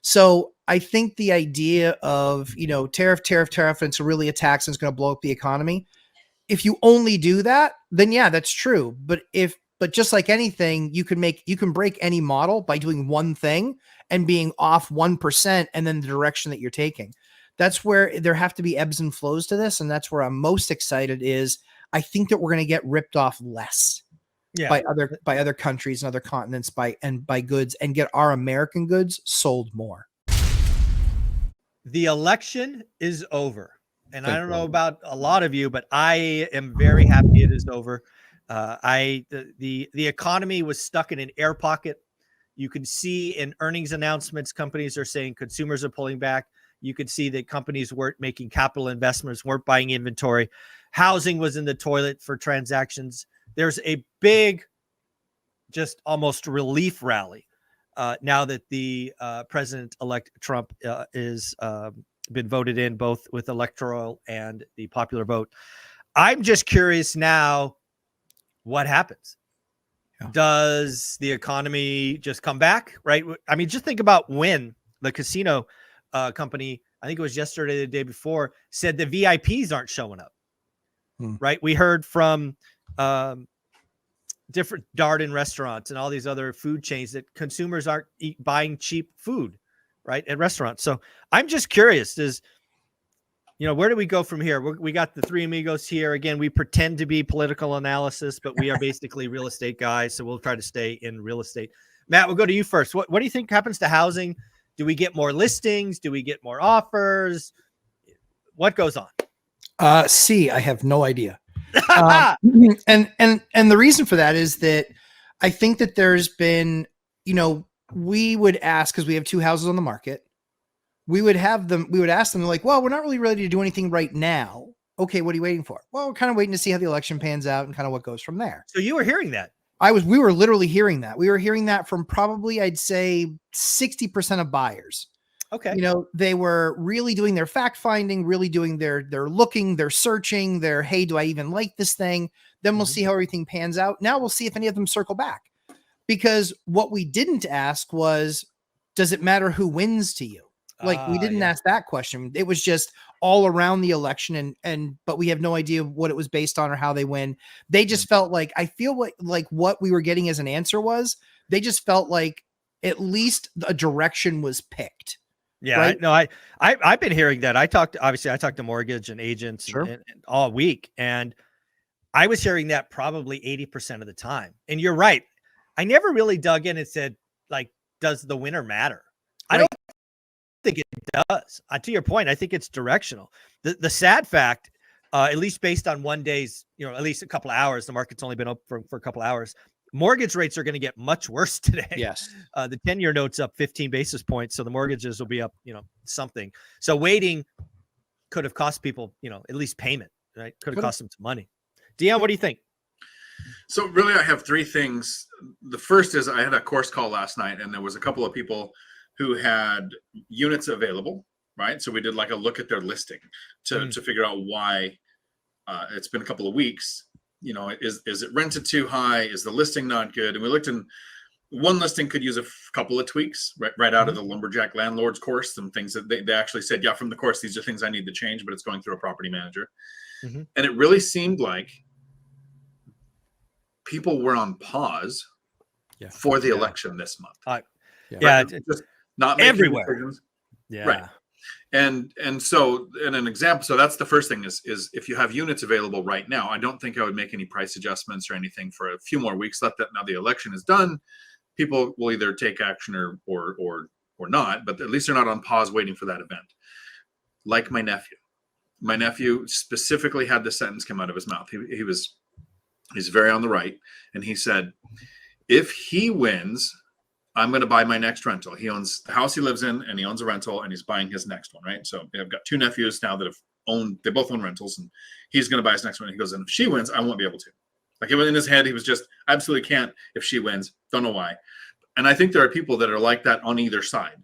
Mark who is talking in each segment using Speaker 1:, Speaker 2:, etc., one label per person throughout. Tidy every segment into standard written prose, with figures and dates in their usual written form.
Speaker 1: So I think the idea of, tariff, and it's really a tax and it's going to blow up the economy. If you only do that, then yeah, that's true. But just like anything, you can break any model by doing one thing and being off 1% and then the direction that you're taking. That's where there have to be ebbs and flows to this. And that's where I'm most excited is I think that we're going to get ripped off less by other countries and other continents by goods and get our American goods sold more.
Speaker 2: The election is over. And I don't know about a lot of you, but I am very happy it is over. The economy was stuck in an air pocket. You can see in earnings announcements, companies are saying consumers are pulling back. You could see that companies weren't making capital investments, weren't buying inventory. Housing was in the toilet for transactions. There's a big, just almost relief rally now that the President-elect Trump is been voted in both with electoral and the popular vote. I'm just curious now, what happens? Yeah. Does the economy just come back? Right. I mean, just think about when the casino company, I think it was yesterday, the day before, said the VIPs aren't showing up. Right. We heard from different Darden restaurants and all these other food chains that consumers aren't buying cheap food, right, at restaurants. So I'm just curious, where do we go from here? We got the three amigos here. Again, we pretend to be political analysis, but we are basically real estate guys. So we'll try to stay in real estate. Matt, we'll go to you first. What do you think happens to housing? Do we get more listings? Do we get more offers? What goes on?
Speaker 1: I have no idea. And the reason for that is that I think that there's been, we would ask, because we have two houses on the market. We would ask them like, well, we're not really ready to do anything right now. Okay, what are you waiting for? Well, we're kind of waiting to see how the election pans out and kind of what goes from there.
Speaker 2: So you were hearing that?
Speaker 1: We were literally hearing that. We were hearing that from probably, I'd say 60% of buyers.
Speaker 2: Okay.
Speaker 1: They were really doing their fact finding, really doing their looking, their searching, hey, do I even like this thing? Then we'll see how everything pans out. Now we'll see if any of them circle back. Because what we didn't ask was, does it matter who wins to you? We didn't ask that question. It was just all around the election but we have no idea what it was based on or how they win. They just felt like, I feel like what we were getting as an answer was, they just felt like at least a direction was picked.
Speaker 2: Yeah,
Speaker 1: right?
Speaker 2: No, I've been hearing that. I talked to mortgage and agents and all week, and I was hearing that probably 80% of the time. And you're right. I never really dug in and said, like, does the winner matter? I don't think it does. To your point, I think it's directional. The sad fact, at least based on one day's, at least a couple of hours, the market's only been up for a couple of hours. Mortgage rates are going to get much worse today.
Speaker 1: Yes.
Speaker 2: The 10-year note's up 15 basis points. So the mortgages will be up, something. So waiting could have cost people, at least payment, right? Could have cost them some money. Deon, what do you think?
Speaker 3: So really, I have three things. The first is I had a course call last night, and there was a couple of people who had units available, right? So we did like a look at their listing to figure out why it's been a couple of weeks. Is it rented too high? Is the listing not good? And we looked, and one listing could use a couple of tweaks right out of the lumberjack landlord's course. Some things that they actually said, yeah, from the course, these are things I need to change, but it's going through a property manager. And it really seemed like people were on pause for the election this month.
Speaker 2: Just
Speaker 3: not making
Speaker 2: everywhere.
Speaker 3: Decisions.
Speaker 2: Yeah.
Speaker 3: Right. And so, in an example, so that's the first thing is if you have units available right now, I don't think I would make any price adjustments or anything for a few more weeks. Let that, now the election is done, people will either take action or not, but at least they're not on pause waiting for that event. Like my nephew specifically had this sentence come out of his mouth. He's very on the right, and he said, if he wins, I'm going to buy my next rental. He owns the house he lives in, and he owns a rental, and he's buying his next one, right? So I've got two nephews now that they both own rentals, and he's going to buy his next one. And he goes, and if she wins, I won't be able to. Like, it was in his head, he was just, absolutely can't if she wins. Don't know why. And I think there are people that are like that on either side.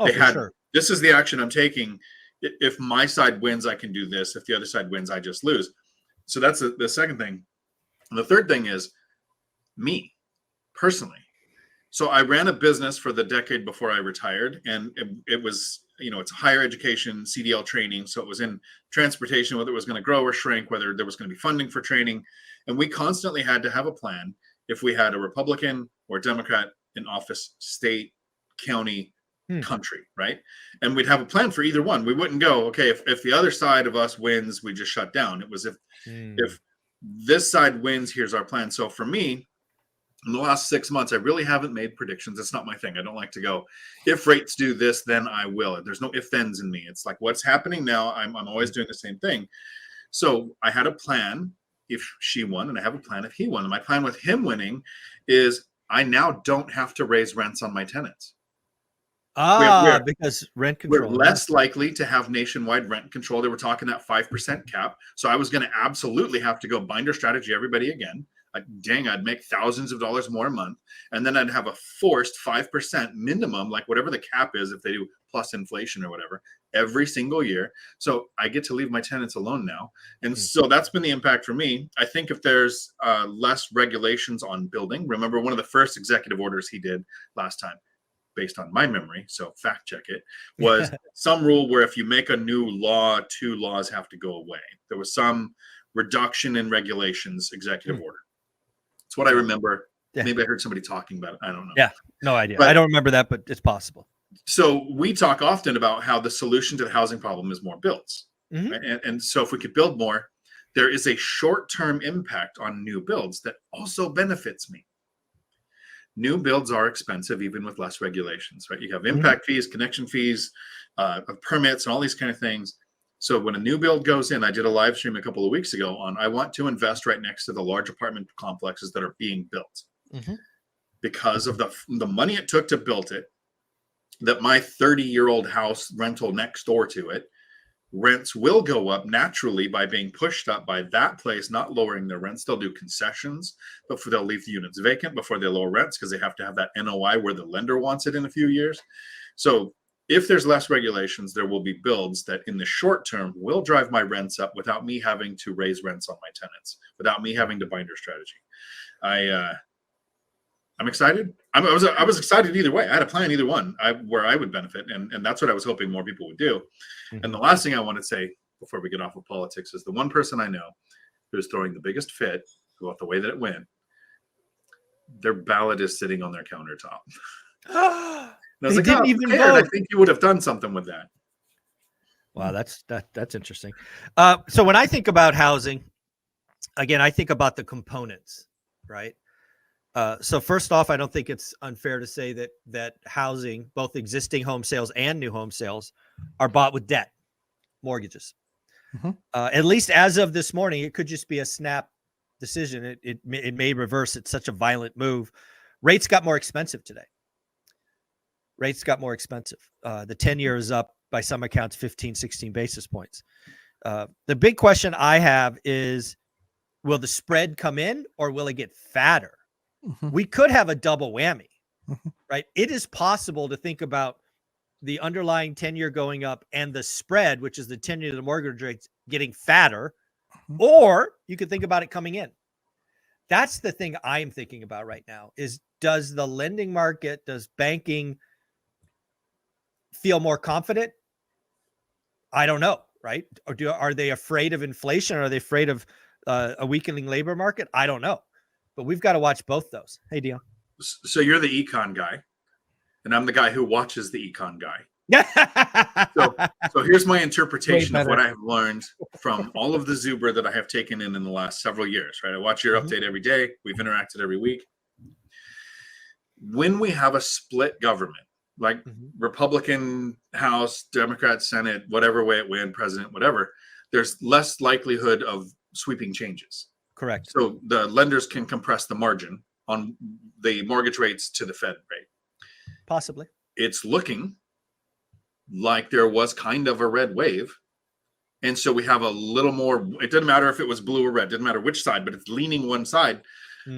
Speaker 2: Sure.
Speaker 3: This is the action I'm taking. If my side wins, I can do this. If the other side wins, I just lose. So that's the second thing. And the third thing is me personally. So I ran a business for the decade before I retired, and it was, it's higher education, CDL training. So it was in transportation, whether it was going to grow or shrink, whether there was going to be funding for training. And we constantly had to have a plan if we had a Republican or Democrat in office, state, county, country, right? And we'd have a plan for either one. We wouldn't go, okay, if the other side of us wins, we just shut down. It was if this side wins, here's our plan. So for me, in the last 6 months, I really haven't made predictions. It's not my thing. I don't like to go, if rates do this, then I will. There's no if thens in me. It's like, what's happening now? I'm always doing the same thing. So I had a plan if she won, and I have a plan if he won. And my plan with him winning is I now don't have to raise rents on my tenants.
Speaker 2: Because rent control.
Speaker 3: We're less likely to have nationwide rent control. They were talking that 5% cap. So I was going to absolutely have to go binder strategy everybody again. Like, dang, I'd make thousands of dollars more a month. And then I'd have a forced 5% minimum, like whatever the cap is, if they do plus inflation or whatever, every single year. So I get to leave my tenants alone now. And so that's been the impact for me. I think if there's less regulations on building, remember one of the first executive orders he did last time, based on my memory, so fact check it, was some rule where if you make a new law, 2 laws have to go away. There was some reduction in regulations executive order. It's what I remember. Yeah. Maybe I heard somebody talking about it. I don't know.
Speaker 2: Yeah, no idea. But I don't remember that, but it's possible.
Speaker 3: So we talk often about how the solution to the housing problem is more builds. Right? And so if we could build more, there is a short-term impact on new builds that also benefits me. New builds are expensive, even with less regulations, right? You have impact fees, connection fees, permits, and all these kind of things. So when a new build goes in, I did a live stream a couple of weeks ago on, I want to invest right next to the large apartment complexes that are being built because of the money it took to build it, that my 30-year-old house rental next door to it, rents will go up naturally by being pushed up by that place, not lowering their rents. They'll do concessions, but they'll leave the units vacant before they lower rents because they have to have that NOI where the lender wants it in a few years. So if there's less regulations, there will be builds that in the short term will drive my rents up without me having to raise rents on my tenants, without me having to binder strategy. I'm excited. I was excited either way. I had a plan either one where I would benefit, and that's what I was hoping more people would do. And the last thing I want to say before we get off of politics is the one person I know who's throwing the biggest fit about the way that it went, their ballot is sitting on their countertop. And I was like, didn't even vote. I think you would have done something with that.
Speaker 2: Wow, that's interesting. So when I think about housing, again, I think about the components, right? So first off, I don't think it's unfair to say that housing, both existing home sales and new home sales, are bought with debt, mortgages. At least as of this morning, it could just be a snap decision. It may reverse. It's such a violent move. Rates got more expensive today. Rates got more expensive. The 10-year is up by some accounts 15, 16 basis points. The big question I have is, will the spread come in or will it get fatter? We could have a double whammy, right? It is possible to think about the underlying 10-year going up and the spread, which is the 10-year to the mortgage rates, getting fatter, or you could think about it coming in. That's the thing I'm thinking about right now is, does the lending market, does banking feel more confident? I don't know, right? Or are they afraid of inflation? Or are they afraid of a weakening labor market? I don't know. But we've got to watch both those. Hey, Dion.
Speaker 3: So you're the econ guy, and I'm the guy who watches the econ guy. So here's my interpretation of what I have learned from all of the Zuber that I have taken in the last several years, right? I watch your update every day. We've interacted every week. When we have a split government, like Republican House, Democrat Senate, whatever way it went, president, whatever, there's less likelihood of sweeping changes.
Speaker 2: Correct.
Speaker 3: So the lenders can compress the margin on the mortgage rates to the Fed rate.
Speaker 2: Possibly.
Speaker 3: It's looking like there was kind of a red wave. And so we have a little more, it doesn't matter if it was blue or red, doesn't matter which side, but it's leaning one side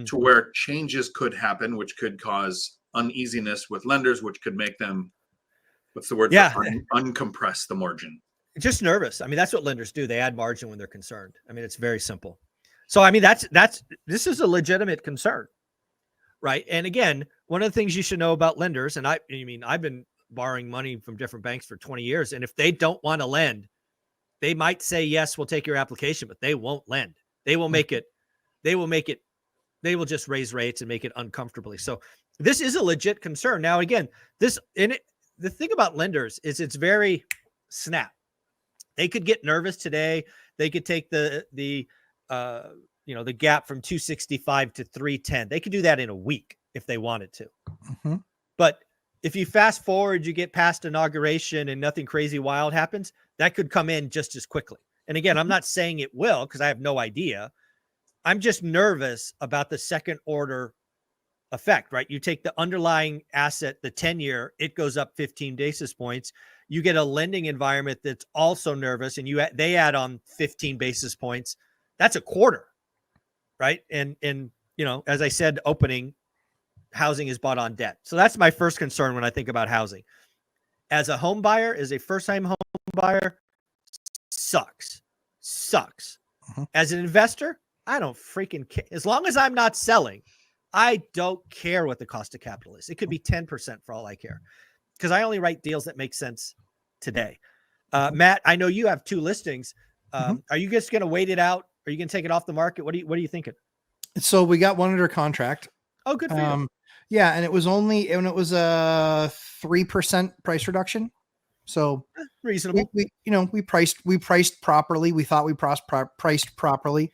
Speaker 3: to where changes could happen, which could cause uneasiness with lenders, which could make them, what's the word?
Speaker 2: Yeah.
Speaker 3: Uncompress the margin.
Speaker 2: Just nervous. I mean, that's what lenders do. They add margin when they're concerned. I mean, it's very simple. So, I mean, this is a legitimate concern. right? And again, one of the things you should know about lenders, and I've been borrowing money from different banks for 20 years. And if they don't want to lend, they might say, yes, we'll take your application, but they won't lend. They will make it, they will just raise rates and make it uncomfortably. So this is a legit concern. Now, again, the thing about lenders is it's very snap. They could get nervous today. They could take the gap from 265 to 310. They could do that in a week if they wanted to.
Speaker 1: Mm-hmm.
Speaker 2: But if you fast forward, you get past inauguration and nothing crazy wild happens, that could come in just as quickly. And again, I'm not saying it will because I have no idea. I'm just nervous about the second order effect, right? You take the underlying asset, the 10-year, it goes up 15 basis points. You get a lending environment that's also nervous, and they add on 15 basis points. That's a quarter, right? And as I said, opening, housing is bought on debt. So that's my first concern when I think about housing. As a home buyer, as a first-time home buyer, sucks. Mm-hmm. As an investor, I don't freaking care. As long as I'm not selling, I don't care what the cost of capital is. It could be 10% for all I care, because I only write deals that make sense today. Matt, I know you have 2 listings. Are you just going to wait it out? Are you going to take it off the market? What are you thinking?
Speaker 1: So we got one under contract.
Speaker 2: Oh, good for you.
Speaker 1: Yeah, and it was a 3% price reduction. So
Speaker 2: reasonable.
Speaker 1: We priced properly. We thought we priced properly.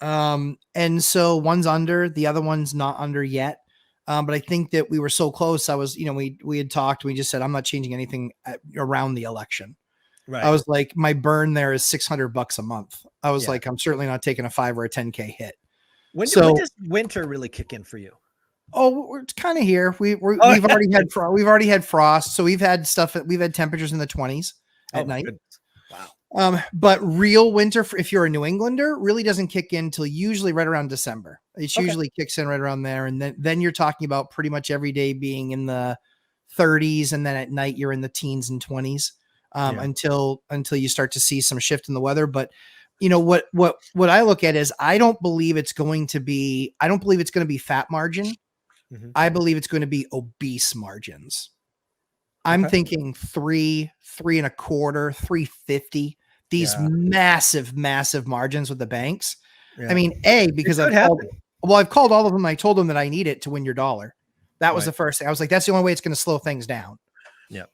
Speaker 1: And so one's under, the other one's not under yet. But I think that we were so close. I was, we had talked, we just said, I'm not changing anything around the election.
Speaker 2: Right.
Speaker 1: I was like, my burn there is $600 a month. I was like, I'm certainly not taking a 5 or a 10K hit.
Speaker 2: When does winter really kick in for you?
Speaker 1: Oh, we're kind of here. We've already had frost. So we've had temperatures in the 20s at night.
Speaker 2: Goodness. Wow.
Speaker 1: But real winter, if you're a New Englander, really doesn't kick in until usually right around December. It usually kicks in right around there. And then you're talking about pretty much every day being in the 30s. And then at night you're in the teens and 20s until you start to see some shift in the weather. But what I look at is I don't believe it's going to be fat margin. Mm-hmm. I believe it's going to be obese margins. I'm thinking 3.25, 350. These massive margins with the banks. Yeah. I mean, because I've called all of them. I told them that I need it to win your dollar. That was the first thing. I was like, that's the only way it's going to slow things down. Yeah.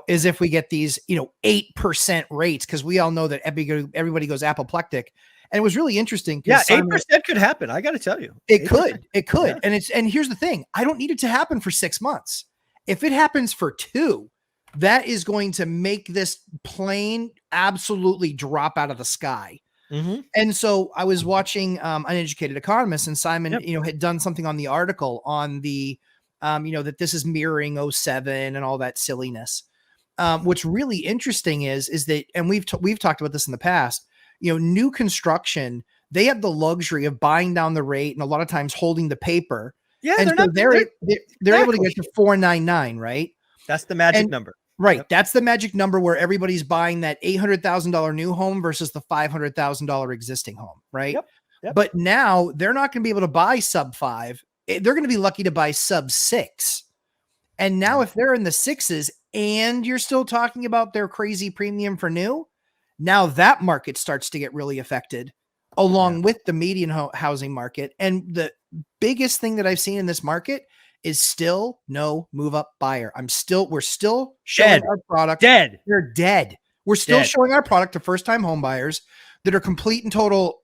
Speaker 1: Is if we get these, 8% rates, because we all know that everybody goes apoplectic. And it was really interesting.
Speaker 2: 8% could happen. I got to tell you,
Speaker 1: it could. Yeah. And here's the thing. I don't need it to happen for 6 months. If it happens for 2, that is going to make this plane absolutely drop out of the sky. Mm-hmm. And so I was watching Uneducated Economists, and Simon, had done something on the article on the, that this is mirroring 07 and all that silliness. What's really interesting is that, and we've talked about this in the past, new construction, they have the luxury of buying down the rate and a lot of times holding the paper. Yeah, and they're able to get to 4.99, right?
Speaker 2: That's the magic number.
Speaker 1: Right. Yep. That's the magic number where everybody's buying that $800,000 new home versus the $500,000 existing home, right? Yep. But now they're not going to be able to buy sub 5. They're going to be lucky to buy sub 6. And now if they're in the 6s and you're still talking about their crazy premium for new, now that market starts to get really affected along with the median housing market. And the biggest thing that I've seen in this market is still no move up buyer. We're still showing our product. They're dead. We're still showing our product to first time home buyers that are complete and total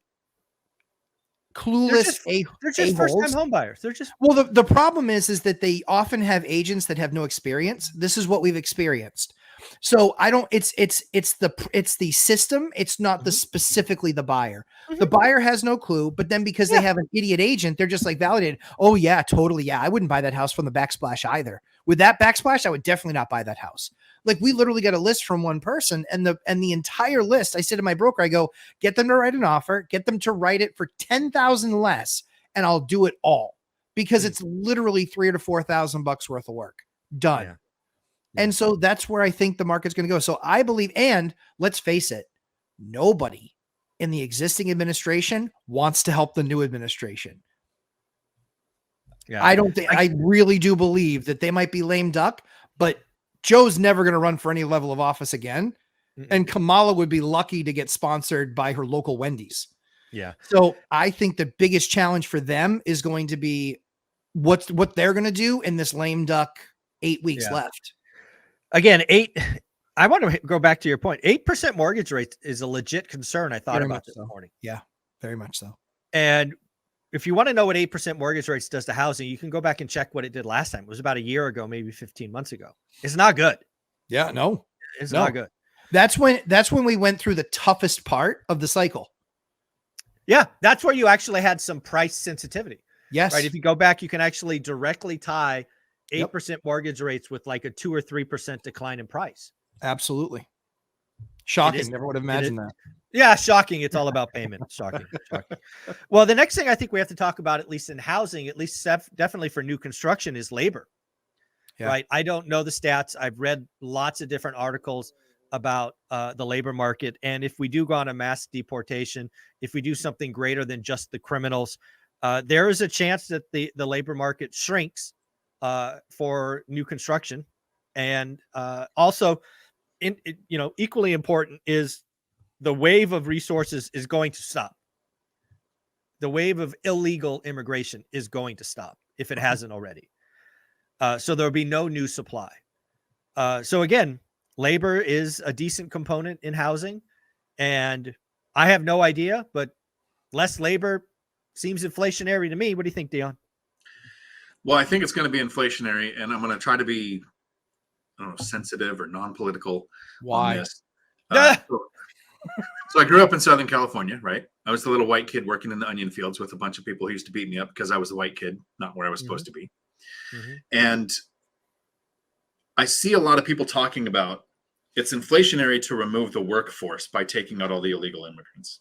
Speaker 1: clueless.
Speaker 2: They're just first time home buyers. They're just,
Speaker 1: the problem is that they often have agents that have no experience. This is what we've experienced. So it's the system. It's not specifically the buyer. Mm-hmm. The buyer has no clue, but then because they have an idiot agent, they're just like validated. Oh yeah, totally. Yeah. I wouldn't buy that house from the backsplash either. With that backsplash, I would definitely not buy that house. Like we literally got a list from one person and the entire list, I said to my broker, I go, get them to write an offer, get them to write it for 10,000 less and I'll do it all because it's literally $3,000 to $4,000 worth of work done. Yeah. And so that's where I think the market's going to go. So I believe, and let's face it, nobody in the existing administration wants to help the new administration.
Speaker 2: Yeah.
Speaker 1: I don't think, I really do believe that they might be lame duck, but Joe's never going to run for any level of office again. And Kamala would be lucky to get sponsored by her local Wendy's.
Speaker 2: Yeah.
Speaker 1: So I think the biggest challenge for them is going to be what they're going to do in this lame duck 8 weeks left.
Speaker 2: Again, I want to go back to your point. 8% mortgage rate is a legit concern. I thought about this morning.
Speaker 1: Yeah, very much so.
Speaker 2: And if you want to know what 8% mortgage rates does to housing, you can go back and check what it did last time. It was about a year ago, maybe 15 months ago. It's not good.
Speaker 1: Yeah, no.
Speaker 2: It's not good.
Speaker 1: That's when we went through the toughest part of the cycle.
Speaker 2: Yeah, that's where you actually had some price sensitivity.
Speaker 1: Yes.
Speaker 2: Right. If you go back, you can actually directly tie 8% mortgage rates with like a 2 or 3% decline in price.
Speaker 1: Absolutely. Shocking. Never would have imagined that.
Speaker 2: Yeah, shocking. It's all about payment. Shocking. Well, the next thing I think we have to talk about, at least in housing, at least definitely for new construction, is labor. Yeah. Right. I don't know the stats. I've read lots of different articles about the labor market. And if we do go on a mass deportation, if we do something greater than just the criminals, there is a chance that the labor market shrinks for new construction. And also, equally important is the wave of resources is going to stop. The wave of illegal immigration is going to stop if it hasn't already. So there'll be no new supply. So again, labor is a decent component in housing, and I have no idea, but less labor seems inflationary to me. What do you think, Dion?
Speaker 3: Well, I think it's going to be inflationary, and I'm going to try to be, I don't know, sensitive or non-political on this. So I grew up in Southern California, right? I was the little white kid working in the onion fields with a bunch of people who used to beat me up because I was the white kid, not where I was supposed to be. And I see a lot of people talking about it's inflationary to remove the workforce by taking out all the illegal immigrants.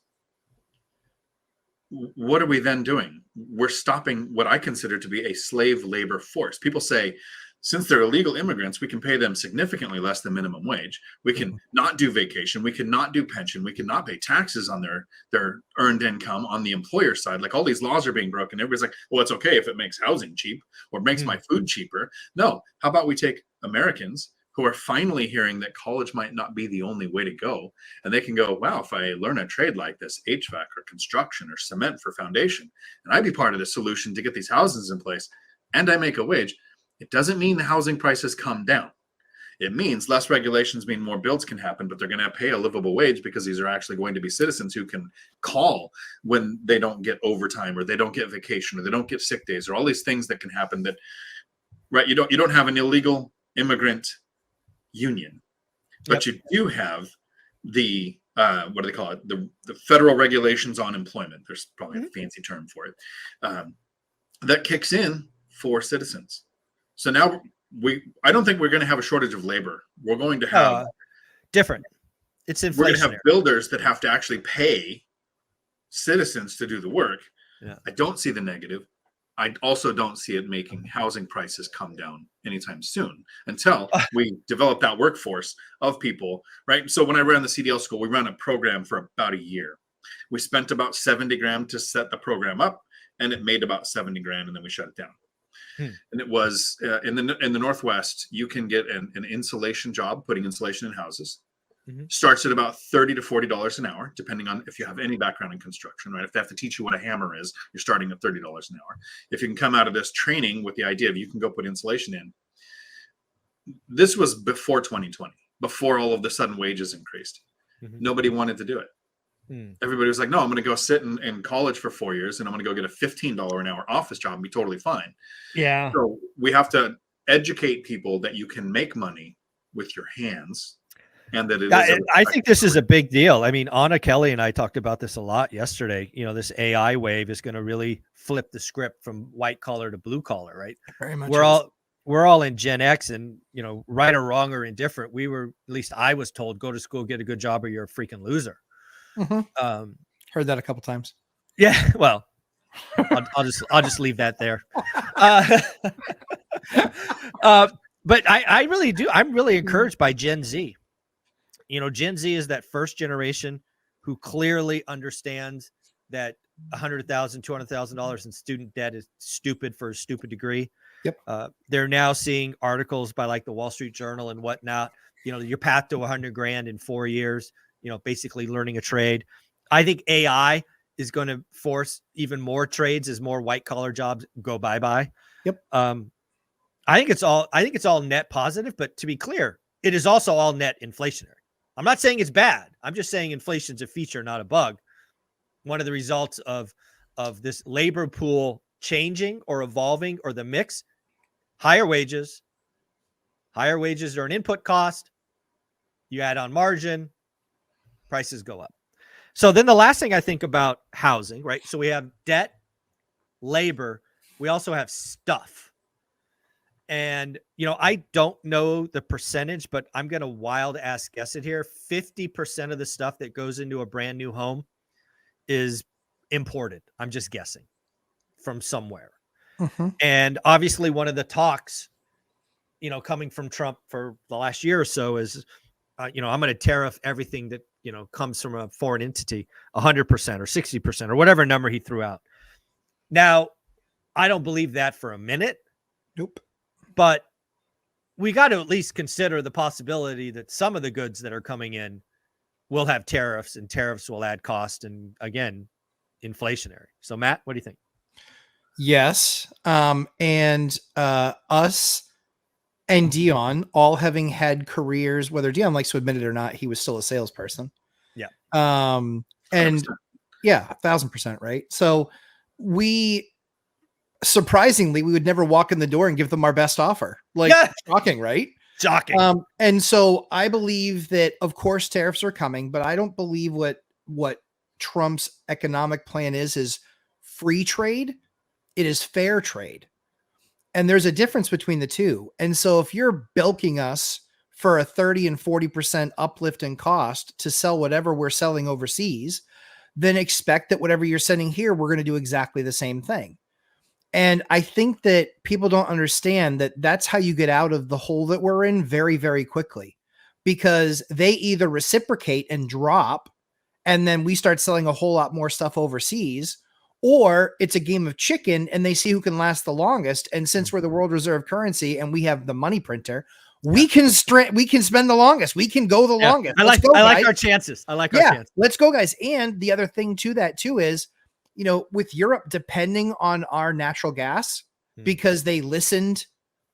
Speaker 3: What are we then doing? We're stopping what I consider to be a slave labor force. People say, since they're illegal immigrants, we can pay them significantly less than minimum wage. We can not do vacation. We can not do pension. We can not pay taxes on their earned income on the employer side. Like all these laws are being broken. Everybody's like, well, it's okay if it makes housing cheap or makes my food cheaper. No, how about we take Americans who are finally hearing that college might not be the only way to go. And they can go, wow, if I learn a trade like this, HVAC or construction or cement for foundation, and I be part of the solution to get these houses in place, and I make a wage, it doesn't mean the housing prices come down. It means less regulations mean more builds can happen, but they're going to pay a livable wage because these are actually going to be citizens who can call when they don't get overtime or they don't get vacation or they don't get sick days or all these things that can happen that, right? You don't have an illegal immigrant union, but you do have the what do they call it? The federal regulations on employment. There's probably a fancy term for it that kicks in for citizens. So now I don't think we're going to have a shortage of labor. We're going to have
Speaker 2: different. It's inflationary.
Speaker 3: We're going to have builders that have to actually pay citizens to do the work. Yeah. I don't see the negative. I also don't see it making housing prices come down anytime soon until we develop that workforce of people, right? So when I ran the CDL school, we ran a program for about a year. We spent about $70,000 to set the program up, and it made about $70,000, and then we shut it down. And it was in the Northwest, you can get an insulation job, putting insulation in houses. Starts at about $30 to $40 an hour, depending on if you have any background in construction, right? If they have to teach you what a hammer is, you're starting at $30 an hour. If you can come out of this training with the idea of you can go put insulation in. This was before 2020, before all of the sudden wages increased. Nobody wanted to do it. Everybody was like, no, I'm going to go sit in college for 4 years and I'm going to go get a $15 an hour office job and be totally fine.
Speaker 2: Yeah.
Speaker 3: So we have to educate people that you can make money with your hands. And that
Speaker 2: I think this is a big deal. I mean, Anna Kelly and I talked about this a lot yesterday. You know, this AI wave is going to really flip the script from white collar to blue collar, right?
Speaker 1: Very much.
Speaker 2: We're all in Gen X, and you know, right or wrong or indifferent, we were, at least I was told, go to school, get a good job, or you're a freaking loser.
Speaker 1: Heard that a couple times.
Speaker 2: Yeah. Well, I'll just leave that there. But I really do. I'm really encouraged by Gen Z. You know, Gen Z is that first generation who clearly understands that $100,000, $200,000 in student debt is stupid for a stupid degree.
Speaker 1: Yep.
Speaker 2: They're now seeing articles by like the Wall Street Journal and whatnot, your path to 100 grand in 4 years, basically learning a trade. I think AI is going to force even more trades as more white collar jobs go bye-bye.
Speaker 1: Yep.
Speaker 2: I think it's all net positive, but to be clear, it is also all net inflationary. I'm not saying it's bad. I'm just saying inflation's a feature, not a bug. One of the results of this labor pool changing or evolving, or the mix, higher wages are an input cost. You add on margin, prices go up. So then the last thing I think about housing, right? So we have debt, labor, we also have stuff. And, I don't know the percentage, but I'm going to wild ass guess it here. 50% of the stuff that goes into a brand new home is imported. I'm just guessing from somewhere.
Speaker 1: Mm-hmm.
Speaker 2: And obviously one of the talks, coming from Trump for the last year or so is, I'm going to tariff everything that, comes from a foreign entity 100% or 60% or whatever number he threw out. Now, I don't believe that for a minute.
Speaker 1: Nope.
Speaker 2: But we got to at least consider the possibility that some of the goods that are coming in will have tariffs, and tariffs will add cost, and again, inflationary. So Matt, what do you think?
Speaker 1: Yes. And us and Dion all having had careers, whether Dion likes to admit it or not, he was still a salesperson.
Speaker 2: Yeah.
Speaker 1: And
Speaker 3: 100%.
Speaker 1: yeah, 1,000%. Right. So surprisingly, we would never walk in the door and give them our best offer. Like, shocking, right?
Speaker 2: Shocking.
Speaker 1: And so I believe that, of course, tariffs are coming, but I don't believe what Trump's economic plan is free trade. It is fair trade. And there's a difference between the two. And so if you're bilking us for a 30 and 40% uplift in cost to sell whatever we're selling overseas, then expect that whatever you're sending here, we're going to do exactly the same thing. And I think that people don't understand that that's how you get out of the hole that we're in very, very quickly, because they either reciprocate and drop, and then we start selling a whole lot more stuff overseas, or it's a game of chicken and they see who can last the longest. And since we're the world reserve currency and we have the money printer, we can spend the longest. We can go the longest.
Speaker 2: I like our chances. Our chances.
Speaker 1: Let's go, guys. And the other thing to that too is, with Europe depending on our natural gas, because they listened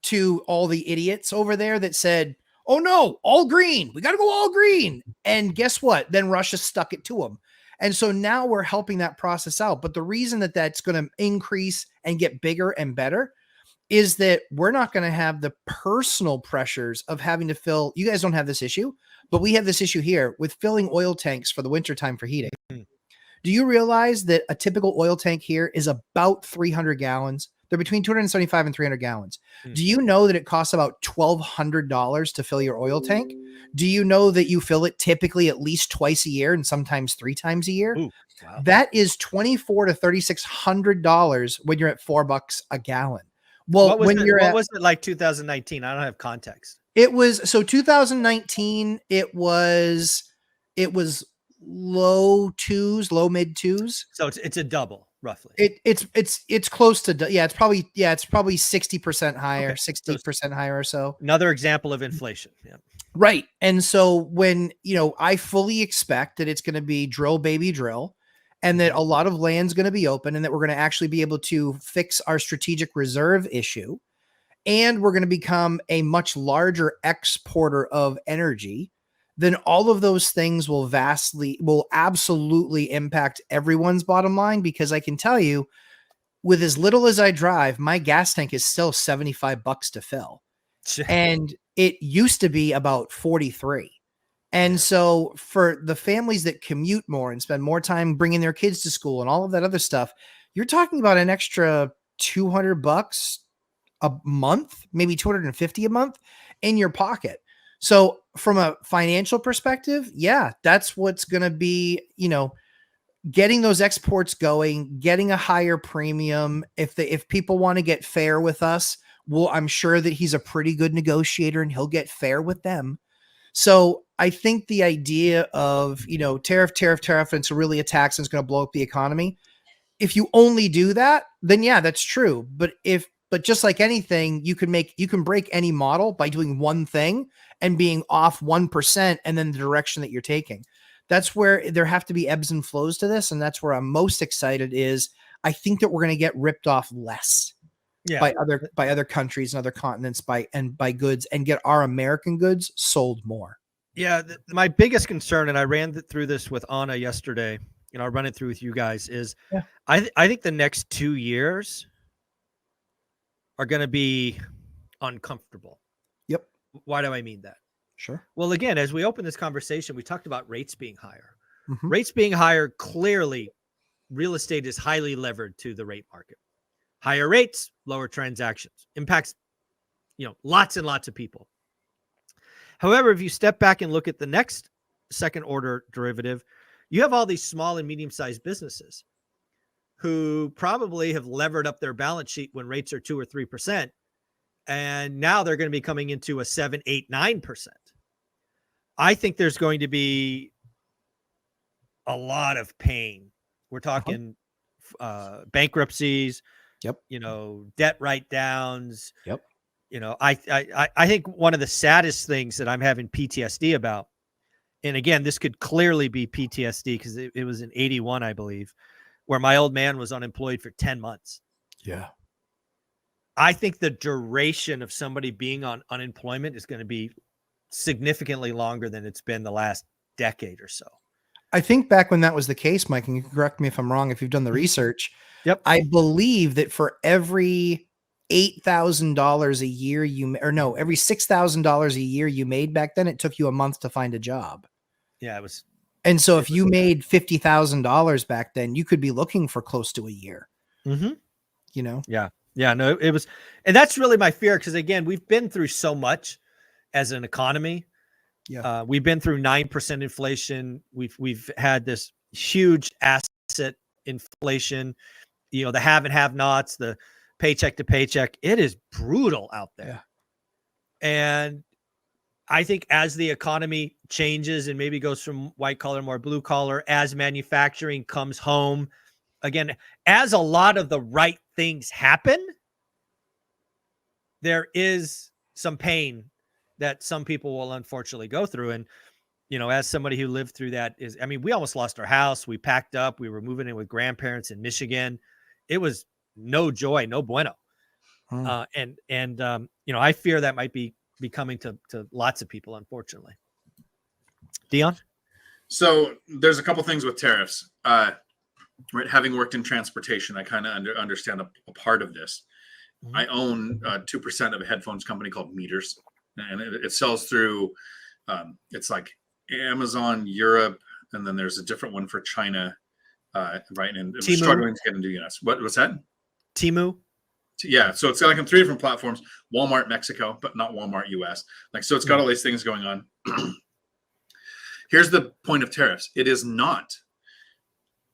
Speaker 1: to all the idiots over there that said, oh no, all green. We got to go all green. And guess what? Then Russia stuck it to them. And so now we're helping that process out. But the reason that that's going to increase and get bigger and better is that we're not going to have the personal pressures of having to fill. You guys don't have this issue, but we have this issue here with filling oil tanks for the wintertime for heating. Do you realize that a typical oil tank here is about 300 gallons? They're between 275 and 300 gallons. Do you know that it costs about $1,200 to fill your oil tank? Do you know that you fill it typically at least twice a year and sometimes 3 times a year?
Speaker 2: Ooh, wow.
Speaker 1: That is $2,400 to $3,600 when you're at $4 a gallon. Well,
Speaker 2: what was it like 2019? I don't have context.
Speaker 1: It was, so 2019, it was low mid twos.
Speaker 2: So it's a double roughly.
Speaker 1: It's close to, it's probably 60% higher, 60% higher or so.
Speaker 2: Another example of inflation. Yeah.
Speaker 1: Right. And so when, I fully expect that it's going to be drill, baby, drill, and that a lot of land's going to be open, and that we're going to actually be able to fix our strategic reserve issue. And we're going to become a much larger exporter of energy. Then all of those things will absolutely impact everyone's bottom line, because I can tell you, with as little as I drive, my gas tank is still $75 to fill. And it used to be about 43. And so for the families that commute more and spend more time bringing their kids to school and all of that other stuff, you're talking about an extra $200 a month, maybe $250 a month in your pocket. So from a financial perspective, that's what's going to be, getting those exports going, getting a higher premium. If people want to get fair with us, well, I'm sure that he's a pretty good negotiator and he'll get fair with them. So I think the idea of, tariff, and it's really a tax and it's going to blow up the economy. if you only do that, then yeah, that's true. But just like anything, you can break any model by doing one thing and being off 1% and then the direction that you're taking. That's where there have to be ebbs and flows to this. And that's where I'm most excited is I think that we're going to get ripped off less by other countries and other continents by goods, and get our American goods sold more.
Speaker 2: Yeah. My biggest concern, and I ran through this with Anna yesterday, I'll run it through with you guys, is I think the next 2 years are going to be uncomfortable.
Speaker 1: Yep.
Speaker 2: Why do I mean that?
Speaker 1: Sure.
Speaker 2: Well, again, as we open this conversation, we talked about rates being higher.
Speaker 1: Mm-hmm.
Speaker 2: Rates being higher, clearly real estate is highly levered to the rate market. Higher rates, lower transactions, impacts, lots and lots of people. However, if you step back and look at the next second order derivative, you have all these small and medium-sized businesses who probably have levered up their balance sheet when rates are 2 or 3%. And now they're going to be coming into a 7, 8, 9%. I think there's going to be a lot of pain. We're talking bankruptcies, debt write-downs.
Speaker 1: Yep.
Speaker 2: I think one of the saddest things that I'm having PTSD about, and again, this could clearly be PTSD because it was in 81, I believe, where my old man was unemployed for 10 months.
Speaker 1: Yeah.
Speaker 2: I think the duration of somebody being on unemployment is going to be significantly longer than it's been the last decade or so.
Speaker 1: I think back when that was the case, Mike, and you can correct me if I'm wrong, if you've done the research.
Speaker 2: Yep.
Speaker 1: I believe that for every $8,000 a year every $6,000 a year you made back then, it took you a month to find a job.
Speaker 2: Yeah, it was.
Speaker 1: And so if you made $50,000 back then, you could be looking for close to a year.
Speaker 2: Mm-hmm.
Speaker 1: Yeah,
Speaker 2: no, it was, and that's really my fear. Cause again, we've been through so much as an economy.
Speaker 1: Yeah.
Speaker 2: We've been through 9% inflation. We've had this huge asset inflation, the have and have nots, the paycheck to paycheck. It is brutal out there.
Speaker 1: Yeah.
Speaker 2: And I think as the economy changes and maybe goes from white collar, more blue collar, as manufacturing comes home, again, as a lot of the right things happen, there is some pain that some people will unfortunately go through. And, as somebody who lived through that we almost lost our house. We packed up, we were moving in with grandparents in Michigan. It was no joy, no bueno. I fear that might be coming to lots of people, unfortunately. Dion?
Speaker 3: So there's a couple things with tariffs. Right, having worked in transportation, I kind of understand a part of this. Mm-hmm. I own 2% of a headphones company called Meters, and it sells through, it's like Amazon Europe, and then there's a different one for China, right? And we're struggling to get into the US. What's that?
Speaker 2: Temu?
Speaker 3: Yeah, so it's like on 3 different platforms: Walmart Mexico, but not Walmart US. So it's got all these things going on. Here's the point of tariffs. It is not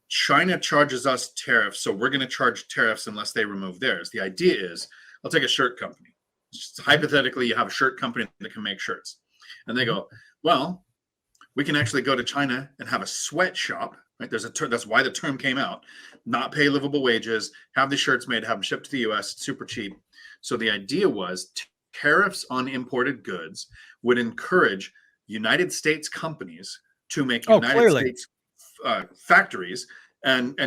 Speaker 3: China charges us tariffs, so we're going to charge tariffs unless they remove theirs. The idea is, I'll take a shirt company. Just hypothetically, you have a shirt company that can make shirts. And they go, well, we can actually go to China and have a sweatshop, right? That's why the term came out. Not pay livable wages, have the shirts made, have them shipped to the US, it's super cheap. So the idea was tariffs on imported goods would encourage United States companies to make United States factories, and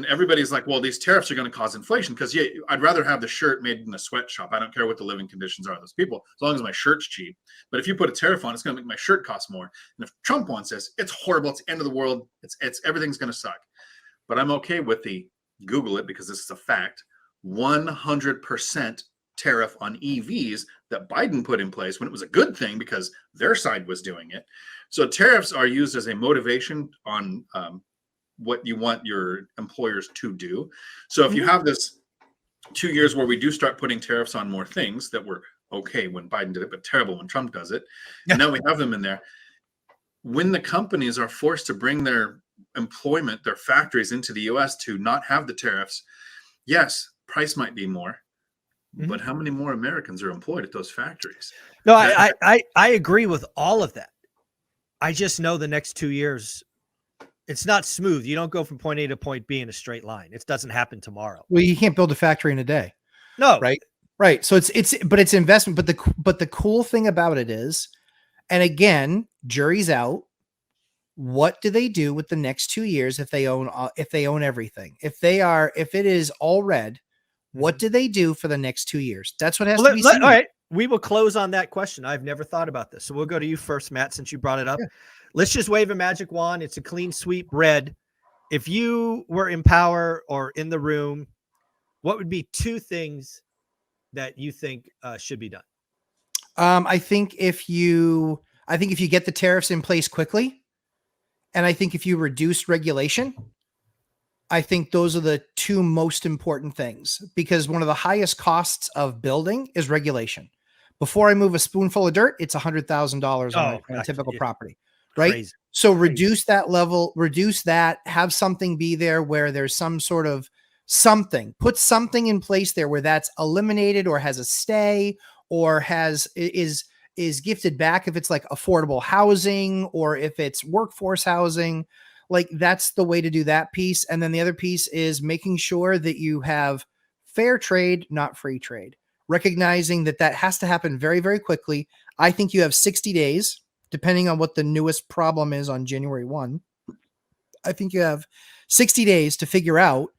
Speaker 3: everybody's like, well, these tariffs are going to cause inflation because I'd rather have the shirt made in a sweatshop. I don't care what the living conditions are of those people, as long as my shirt's cheap. But if you put a tariff on, it's going to make my shirt cost more. And if Trump wants this, it's horrible. It's the end of the world. It's everything's going to suck. But I'm okay with the Google it, because this is a fact, 100% tariff on EVs that Biden put in place when it was a good thing because their side was doing it. So tariffs are used as a motivation on what you want your employers to do. So if you have this 2 years where we do start putting tariffs on more things that were okay when Biden did it, but terrible when Trump does it, and now we have them in there. When the companies are forced to bring their employment, their factories into the US to not have the tariffs, yes, price might be more, but how many more Americans are employed at those factories?
Speaker 2: No, I agree with all of that. I just know the next 2 years It's not smooth. You don't go from point A to point B in a straight line. It doesn't happen tomorrow.
Speaker 1: Well, you can't build a factory in a day.
Speaker 2: No.
Speaker 1: Right. So but it's investment. But the cool thing about it is, and again, jury's out. What do they do with the next 2 years if they own everything? If it is all red, what do they do for the next 2 years? That's what has to be seen.
Speaker 2: All right. We will close on that question. I've never thought about this. So we'll go to you first, Matt, since you brought it up. Yeah. Let's just wave a magic wand. It's a clean sweep red. If you were in power or in the room, what would be 2 things that you think should be done?
Speaker 1: I think if you get the tariffs in place quickly, and I think if you reduce regulation, I think those are the 2 most important things, because one of the highest costs of building is regulation. Before I move a spoonful of dirt, it's $100,000 on a typical property, right?
Speaker 2: Crazy.
Speaker 1: So reduce that level, have something be there where there's some sort of put something in place there where that's eliminated or has a stay or is gifted back if it's like affordable housing or if it's workforce housing. Like that's the way to do that piece. And then the other piece is making sure that you have fair trade, not free trade, recognizing that has to happen very, very quickly. I think you have 60 days, depending on what the newest problem is on January 1. I think you have 60 days to figure out,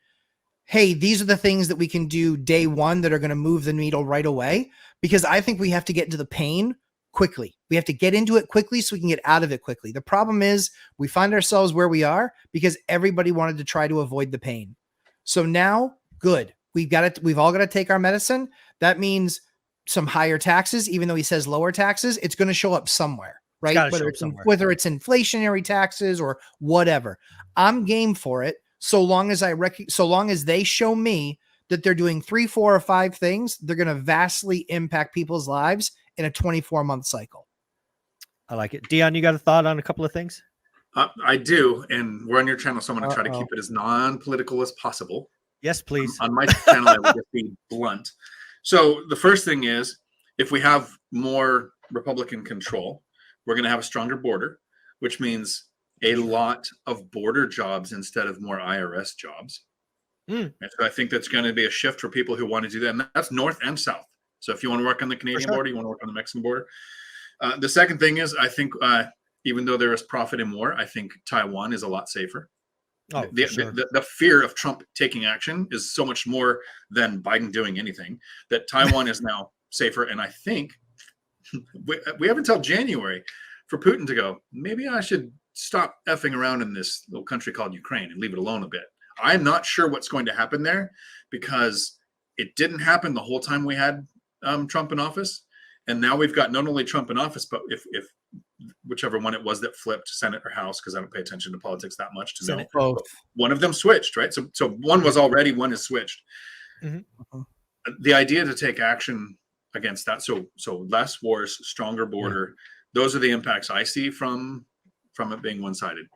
Speaker 1: hey, these are the things that we can do day 1 that are going to move the needle right away, because I think we have to get into the pain quickly. We have to get into it quickly so we can get out of it quickly. The problem is we find ourselves where we are because everybody wanted to try to avoid the pain. So now, good. We've all got to take our medicine. That means some higher taxes, even though he says lower taxes, it's going to show up somewhere, right? Whether it's inflationary taxes or whatever. I'm game for it. So long as they show me that they're doing 3, 4, or 5 things, they're going to vastly impact people's lives in a 24-month cycle.
Speaker 2: I like it. Dion, you got a thought on a couple of things?
Speaker 3: I do. And we're on your channel, so I'm going to try to keep it as non-political as possible.
Speaker 2: Yes, please.
Speaker 3: On my channel, I will just be blunt. So the first thing is, if we have more Republican control, we're going to have a stronger border, which means a lot of border jobs instead of more IRS jobs. And so I think that's going to be a shift for people who want to do that. And that's north and south. So if you want to work on the Canadian border, you want to work on the Mexican border. The second thing is, I think even though there is profit in war, I think Taiwan is a lot safer.
Speaker 2: Oh,
Speaker 3: the fear of Trump taking action is so much more than Biden doing anything, that Taiwan is now safer. And I think we have until January for Putin to go, maybe I should stop effing around in this little country called Ukraine and leave it alone a bit. I'm not sure what's going to happen there, because it didn't happen the whole time we had Trump in office. And now we've got not only Trump in office, but if whichever one it was that flipped, Senate or House, because I don't pay attention to politics that much to know.
Speaker 1: Both.
Speaker 3: One of them switched, right? So one was already, one is switched.
Speaker 2: Mm-hmm.
Speaker 3: The idea to take action against that, so less wars, stronger border, those are the impacts I see from it being one-sided.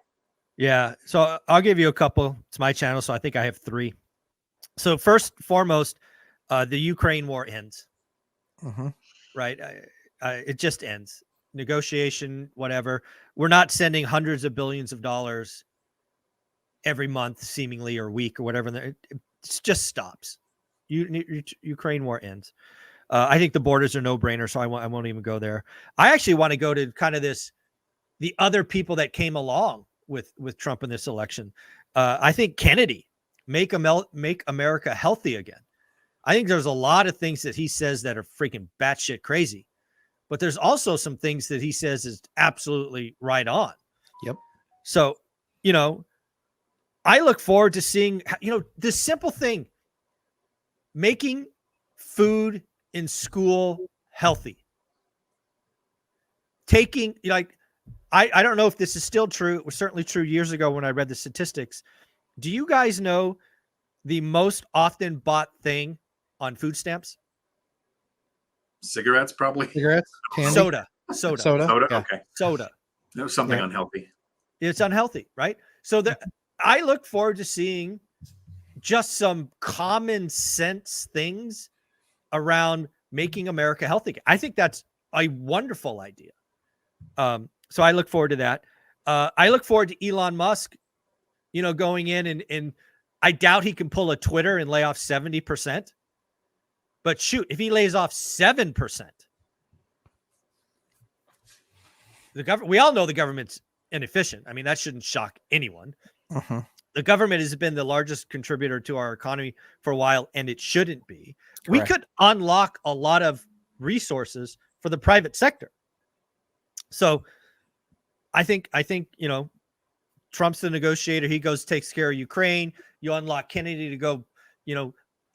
Speaker 2: Yeah. So I'll give you a couple. It's my channel, so I think I have 3. So first, foremost, the Ukraine war ends. Right? It just ends. Negotiation, whatever. We're not sending hundreds of billions of dollars every month, seemingly, or week, or whatever. It just stops. Ukraine war ends. I think the borders are no-brainer, so I won't even go there. I actually want to go to kind of the other people that came along with Trump in this election. I think Kennedy, make America healthy again. I think there's a lot of things that he says that are freaking batshit crazy, but there's also some things that he says is absolutely right on.
Speaker 1: Yep.
Speaker 2: So, I look forward to seeing, this simple thing, making food in school healthy. Taking, I don't know if this is still true. It was certainly true years ago when I read the statistics. Do you guys know the most often bought thing on food stamps?
Speaker 3: Cigarettes, probably.
Speaker 1: Cigarettes, candy?
Speaker 2: Soda.
Speaker 3: Yeah. Okay.
Speaker 2: Soda.
Speaker 3: No, something unhealthy.
Speaker 2: It's unhealthy, right? So I look forward to seeing just some common sense things around making America healthy. I think that's a wonderful idea. So I look forward to that. I look forward to Elon Musk going in and I doubt he can pull a Twitter and lay off 70%. But shoot, if he lays off 7%, we all know the government's inefficient. I mean, that shouldn't shock anyone.
Speaker 1: Uh-huh.
Speaker 2: The government has been the largest contributor to our economy for a while, and it shouldn't be.
Speaker 1: Correct.
Speaker 2: We could unlock a lot of resources for the private sector. So I think, Trump's the negotiator. He goes, takes care of Ukraine. You unlock Kennedy to go,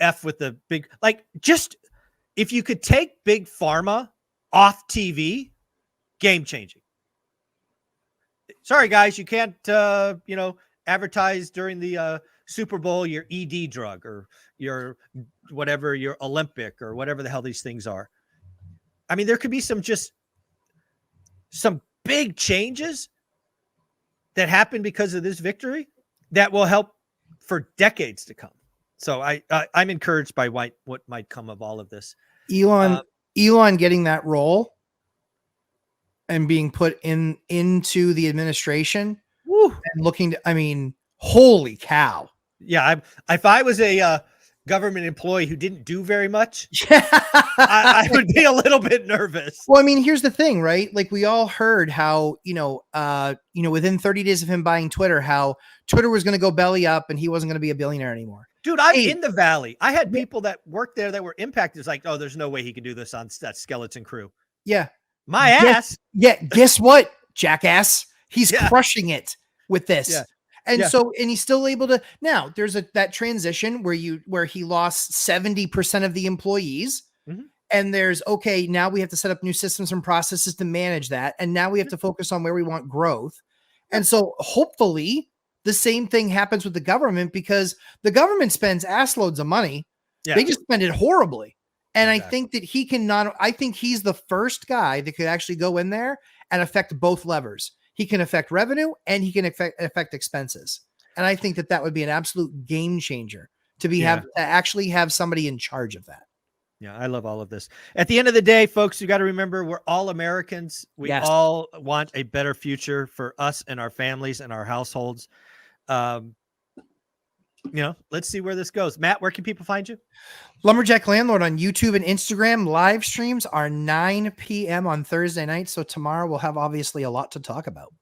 Speaker 2: F with the big, just if you could take big pharma off TV, game changing. Sorry, guys, you can't, advertise during the Super Bowl your ED drug or your whatever, your Olympic or whatever the hell these things are. I mean, there could be some big changes that happen because of this victory that will help for decades to come. So I'm encouraged by what might come of all of this.
Speaker 1: Elon getting that role and being put into the administration.
Speaker 2: Woo.
Speaker 1: And looking to, holy cow.
Speaker 2: Yeah. If I was a government employee who didn't do very much, I would be a little bit nervous.
Speaker 1: Well, here's the thing, right? Like we all heard how, within 30 days of him buying Twitter, how Twitter was going to go belly up and he wasn't going to be a billionaire anymore.
Speaker 2: Dude, I'm in the Valley. I had people that worked there that were impacted. It's like, oh, there's no way he could do this on that skeleton crew.
Speaker 1: Yeah.
Speaker 2: My ass.
Speaker 1: Yeah. Guess what, jackass? He's crushing it with this.
Speaker 2: Yeah.
Speaker 1: And so he's still able to. Now there's that transition where he lost 70% of the employees. Mm-hmm. And there's, okay, now we have to set up new systems and processes to manage that. And now we have to focus on where we want growth. And so hopefully the same thing happens with the government, because the government spends ass loads of money. Yeah. They just spend it horribly. And exactly. I think that I think he's the first guy that could actually go in there and affect both levers. He can affect revenue and he can affect expenses. And I think that would be an absolute game changer to actually have somebody in charge of that.
Speaker 2: Yeah, I love all of this. At the end of the day, folks, you got to remember we're all Americans. We all want a better future for us and our families and our households. Let's see where this goes. Matt, where can people find you?
Speaker 1: Lumberjack Landlord on YouTube and Instagram. Live streams are 9 p.m. on Thursday night. So tomorrow we'll have obviously a lot to talk about.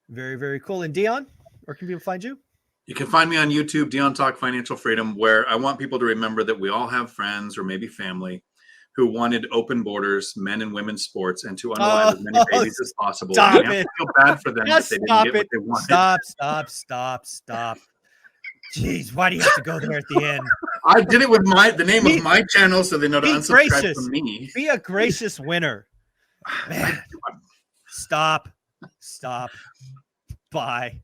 Speaker 2: Very, very cool. And Dion, where can people find you?
Speaker 3: You can find me on YouTube, Dion Talk Financial Freedom, where I want people to remember that we all have friends or maybe family who wanted open borders, men and women's sports, and to unalive as many babies as possible.
Speaker 2: Stop
Speaker 3: and
Speaker 2: it.
Speaker 3: I feel bad for them if they didn't get what they wanted.
Speaker 2: Stop. Jeez, why do you have to go there at the end?
Speaker 3: I did it with the name of my channel, so they know to unsubscribe from me.
Speaker 2: Be a gracious winner. Man, stop. Bye.